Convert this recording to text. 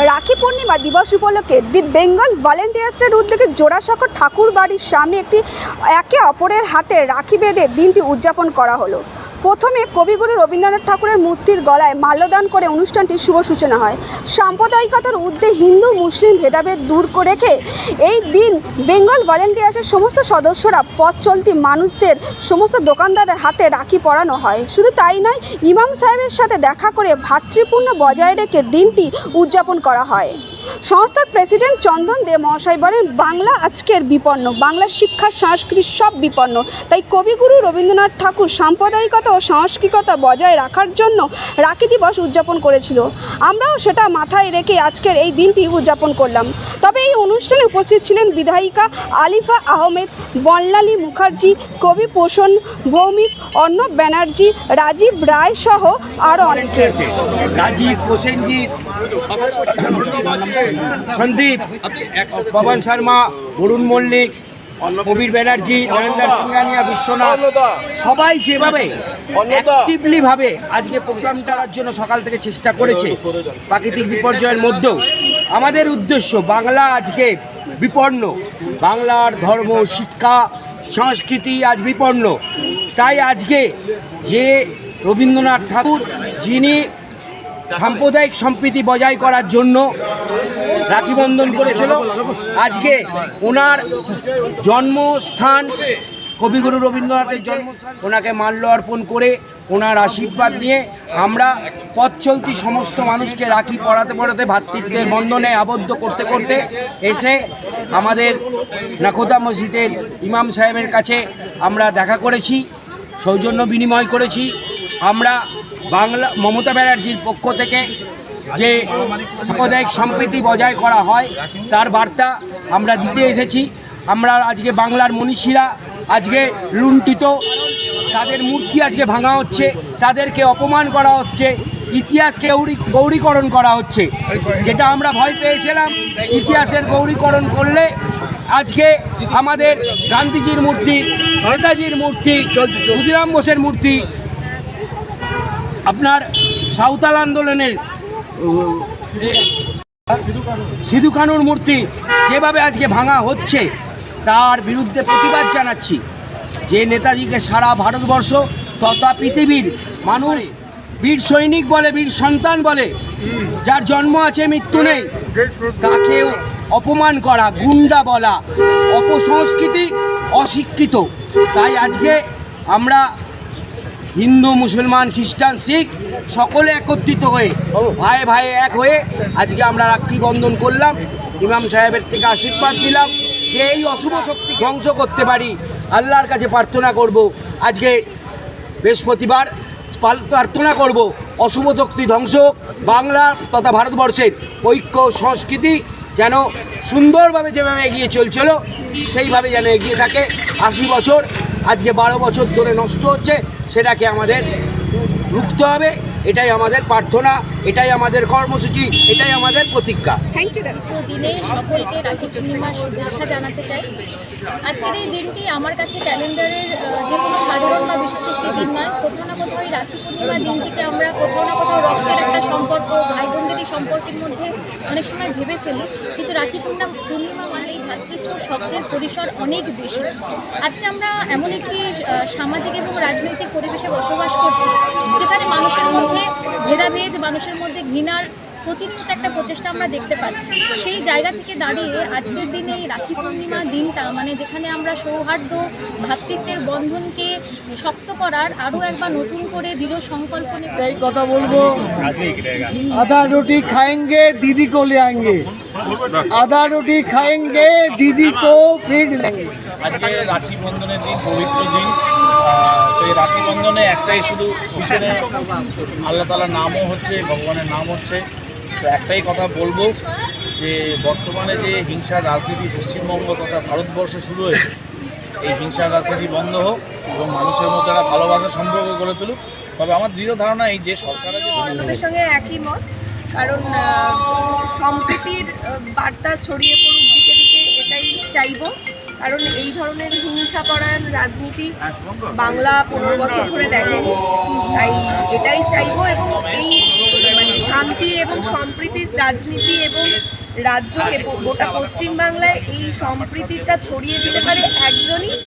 রাখি পূর্ণিমা দিবস উপলক্ষে দি বেঙ্গল ভলেন্টিয়ার্সের উদ্যোগে জোড়াসাঁকো ঠাকুর বাড়ির সামনে একে অপরের হাতে রাখি বেঁধে দিনটি উদযাপন করা হলো। প্রথমে কবিগুরু রবীন্দ্রনাথ ঠাকুরের মূর্তির গলায় মাল্যদান করে অনুষ্ঠানটির শুভ সূচনা হয়। সাম্প্রদায়িকতার ঊর্ধ্বে হিন্দু মুসলিম ভেদাভেদ দূর রেখে এই দিন বেঙ্গল ভলেন্টিয়ার্সের সমস্ত সদস্যরা পথ চলতি মানুষদের সমস্ত দোকানদারের হাতে রাখি পরানো হয়। শুধু তাই নয়, ইমাম সাহেবের সাথে দেখা করে ভ্রাতৃপূর্ণ বজায় রেখে দিনটি উদযাপন করা হয়। সংস্থার প্রেসিডেন্ট চন্দন দে মহাশয় বলেন, বাংলা আজকের বিপন্ন, বাংলার শিক্ষা সংস্কৃতি সব বিপন্ন। তাই কবিগুরু রবীন্দ্রনাথ ঠাকুর সাম্প্রদায়িকতা ও সাংস্কৃতিকতা বজায় রাখার জন্য রাখি দিবস উদযাপন করেছিল। আমরাও সেটা মাথায় রেখে আজকের এই দিনটি উদযাপন করলাম। তবে এই অনুষ্ঠানে উপস্থিত ছিলেন বিধায়িকা আলিফা আহমেদ, বনলালী মুখার্জি, কবি পোষণ ভৌমিক, অর্ণব ব্যানার্জি, রাজীব রায় সহ আরও অনেকে। রাজীব পোষণজি, সন্দীপ, পবন শর্মা, বরুণ মল্লিক, কবির ব্যানার্জি, নরেন্দ্র সিংহানিয়া, বিশ্বনাথ, সবাই যেভাবে অ্যাক্টিভলি ভাবে আজকে প্রোগ্রাম করার জন্য সকাল থেকে চেষ্টা করেছে প্রাকৃতিক বিপর্যয়ের মধ্যেও। আমাদের উদ্দেশ্য, বাংলা আজকে বিপন্ন, বাংলার ধর্ম শিক্ষা সংস্কৃতি আজ বিপন্ন। তাই আজকে যে রবীন্দ্রনাথ ঠাকুর, যিনি সাম্প্রদায়িক সম্প্রীতি বজায় করার জন্য রাখি বন্ধন করেছিল, আজকে ওনার জন্মস্থান কবিগুরু রবীন্দ্রনাথের জন্মস্থান, ওনাকে মাল্য অর্পণ করে ওনার আশীর্বাদ নিয়ে আমরা পথ চলতি সমস্ত মানুষকে রাখি পরাতে পরাতে ভ্রাতৃত্বের বন্ধনে আবদ্ধ করতে করতে এসে আমাদের নাখোদা মসজিদের ইমাম সাহেবের কাছে আমরা দেখা করেছি, সৌজন্য বিনিময় করেছি। আমরা বাংলা মমতা ব্যানার্জির পক্ষ থেকে যে সাম্প্রদায়িক সম্প্রীতি বজায় করা হয় তার বার্তা আমরা দিতে এসেছি। আমরা আজকে বাংলার মনীষীরা আজকে লুণ্ঠিত, তাদের মূর্তি আজকে ভাঙা হচ্ছে, তাদেরকে অপমান করা হচ্ছে, ইতিহাসকে গৌরীকরণ করা হচ্ছে। যেটা আমরা ভয় পেয়েছিলাম ইতিহাসের গৌরীকরণ করলে আজকে আমাদের গান্ধীজির মূর্তি, নেতাজির মূর্তি, ক্ষুদিরাম বোসের মূর্তি, আপনার সাঁওতাল আন্দোলনের সিধু কানুর মূর্তি যেভাবে আজকে ভাঙা হচ্ছে তার বিরুদ্ধে প্রতিবাদ জানাচ্ছি। যে নেতাজিকে সারা ভারতবর্ষ তথা পৃথিবীর মানুষ বীর সৈনিক বলে, বীর সন্তান বলে, যার জন্ম আছে মৃত্যু নেই, তাকেও অপমান করা, গুন্ডা বলা, অপসংস্কৃতি, অশিক্ষিত। তাই আজকে আমরা হিন্দু, মুসলমান, খ্রিস্টান, শিখ সকলে একত্রিত হয়ে ভাইয়ে ভাইয়ে এক হয়ে আজকে আমরা রাখি বন্ধন করলাম। ইমাম সাহেবের থেকে আশীর্বাদ দিলাম যে এই অশুভ শক্তি ধ্বংস করতে পারি। আল্লাহর কাছে প্রার্থনা করব, আজকে বৃহস্পতিবার প্রার্থনা করব অশুভ শক্তি ধ্বংস, বাংলা তথা ভারতবর্ষের ঐক্য সংস্কৃতি যেন সুন্দরভাবে যেভাবে এগিয়ে চলছিল সেইভাবে যেন এগিয়ে থাকে। 80 বছর আজকে 12 বছর ধরে নষ্ট হচ্ছে, সেটাকে আমাদের রুখতে হবে। এটাই আমাদের প্রার্থনা, এটাই আমাদের কর্মসূচি, এটাই আমাদের প্রতিজ্ঞা। Thank you. দিনে সকলকে রাখি পূর্ণিমার শুভেচ্ছা জানাতে চাই। আজকের এই দিনটি আমার কাছে ক্যালেন্ডারের যে কোনো সাধারণ বা বিশেষ একটি দিন নয়। কোথাও না কোথাও এই রাখি পূর্ণিমার দিনটিকে আমরা কোথাও না কোথাও রক্তের একটা সম্পর্ক, ভাই বোনদেরই সম্পর্কের মধ্যে অনেক সময় ভেবে ফেলি, কিন্তু রাখি পূর্ণিমা মানে এই ভ্রাতৃত্ব শব্দের পরিসর অনেক বেশি। আজকে আমরা এমন একটি সামাজিক এবং রাজনৈতিক পরিবেশে বসবাস করছি যেখানে মানুষের মধ্যে ভেদাভেদ, মানুষের মধ্যে ঘৃণার প্রতিনিয়ত একটা প্রচেষ্টা আমরা দেখতে পাচ্ছি। সেই জায়গা থেকে দাঁড়িয়ে আজকের দিনে এই রাখি পূর্ণিমা দিনটা মানে যেখানে আমরা সৌহার্দ্য, ভ্রাতৃত্বের বন্ধনকে শক্ত করার আরও একবার নতুন করে দৃঢ় সংকল্প নিয়ে এই কথা বলবো, আধা রুটি খাएंगे दीदी को ले आएंगे, আধা রুটি খাएंगे दीदी को फिर लेंगे। আজকে রাখি বন্ধনের দিন, পবিত্র দিন। তো এই রাখি বন্ধনে একটাই শুধু পিছনে আল্লাহ তাআলার নামও হচ্ছে, ভগবানের নাম হচ্ছে। তো একটাই কথা বলবো যে বর্তমানে যে হিংসার রাজনীতি পশ্চিমবঙ্গ তথা ভারতবর্ষে শুরু হয়েছে, এই হিংসার রাজনীতি বন্ধ হোক এবং মানুষের মধ্যে একটা ভালোবাসার সম্পর্ক গড়ে তুলুক। তবে আমার দৃঢ় ধারণা এই যে সরকারের আপনাদের সঙ্গে একই মত, কারণ সম্প্রীতির বার্তা ছড়িয়ে পড়ুক দিকে দিকে, এটাই চাইব। কারণ এই ধরনের হিংসাপরায়ণ রাজনীতি বাংলা 15 বছর ধরে দেখেনি, তাই এটাই চাইব। এবং এই মানে শান্তি এবং সম্প্রীতির রাজনীতি এবং রাজ্যকে গোটা পশ্চিমবাংলায় এই সম্প্রীতিটা ছড়িয়ে দিতে পারে একজনই।